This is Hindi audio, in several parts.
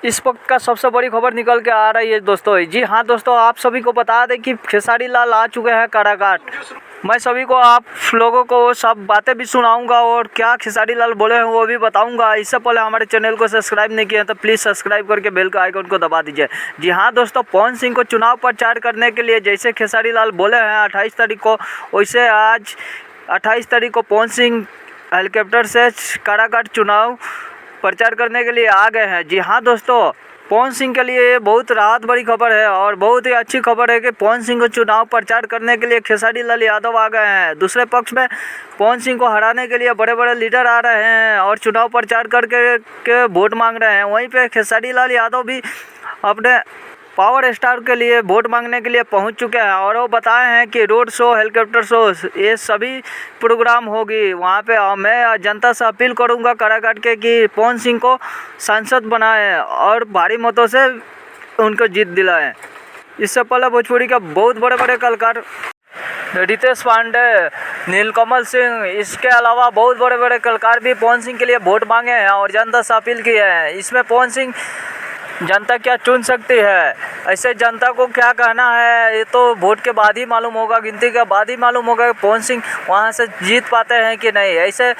इस वक्त का सबसे बड़ी खबर निकल के आ रही है दोस्तों। जी हाँ दोस्तों, आप सभी को बता दें कि खेसारी लाल आ चुके हैं कारागाट। मैं सभी को आप लोगों को वो सब बातें भी सुनाऊंगा और क्या खेसारी लाल बोले हैं वो भी बताऊंगा। इससे पहले हमारे चैनल को सब्सक्राइब नहीं किया तो प्लीज़ सब्सक्राइब करके बेल का आइकन को दबा दीजिए। जी हाँ दोस्तों, पवन सिंह को चुनाव प्रचार करने के लिए जैसे खेसारी लाल बोले हैं 28 तारीख को, वैसे आज 28 तारीख को पवन सिंह हेलीकॉप्टर से कारागाट चुनाव प्रचार करने के लिए आ गए हैं। जी हाँ दोस्तों, पवन सिंह के लिए बहुत राहत भरी खबर है और बहुत ही अच्छी खबर है कि पवन सिंह को चुनाव प्रचार करने के लिए खेसारी लाल यादव आ गए हैं। दूसरे पक्ष में पवन सिंह को हराने के लिए बड़े बड़े लीडर आ रहे हैं और चुनाव प्रचार करके वोट मांग रहे हैं। वहीं पे खेसारी लाल यादव भी अपने पावर स्टार के लिए वोट मांगने के लिए पहुंच चुके हैं और वो बताए हैं कि रोड शो, हेलीकॉप्टर शो, ये सभी प्रोग्राम होगी वहाँ पे। मैं जनता से अपील करूंगा कारागाट के कि पवन सिंह को सांसद बनाएं और भारी मतों से उनको जीत दिलाएं। इससे पहले भोजपुरी के बहुत बड़े बड़े कलाकार रितेश पांडे, नीलकमल सिंह, इसके अलावा बहुत बड़े बड़े कलाकार भी पवन सिंह के लिए वोट मांगे हैं और जनता से अपील की है। इसमें पवन सिंह जनता क्या चुन सकती है, ऐसे जनता को क्या कहना है ये तो वोट के बाद ही मालूम होगा, गिनती के बाद ही मालूम होगा कि पवन सिंह वहाँ से जीत पाते हैं कि नहीं। ऐसे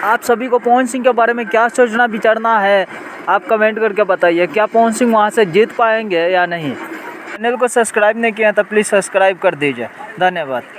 आप सभी को पवन सिंह के बारे में क्या सोचना विचारना है, आप कमेंट करके बताइए। क्या पवन सिंह वहाँ से जीत पाएंगे या नहीं। चैनल को सब्सक्राइब नहीं किया तो प्लीज़ सब्सक्राइब कर दीजिए। धन्यवाद।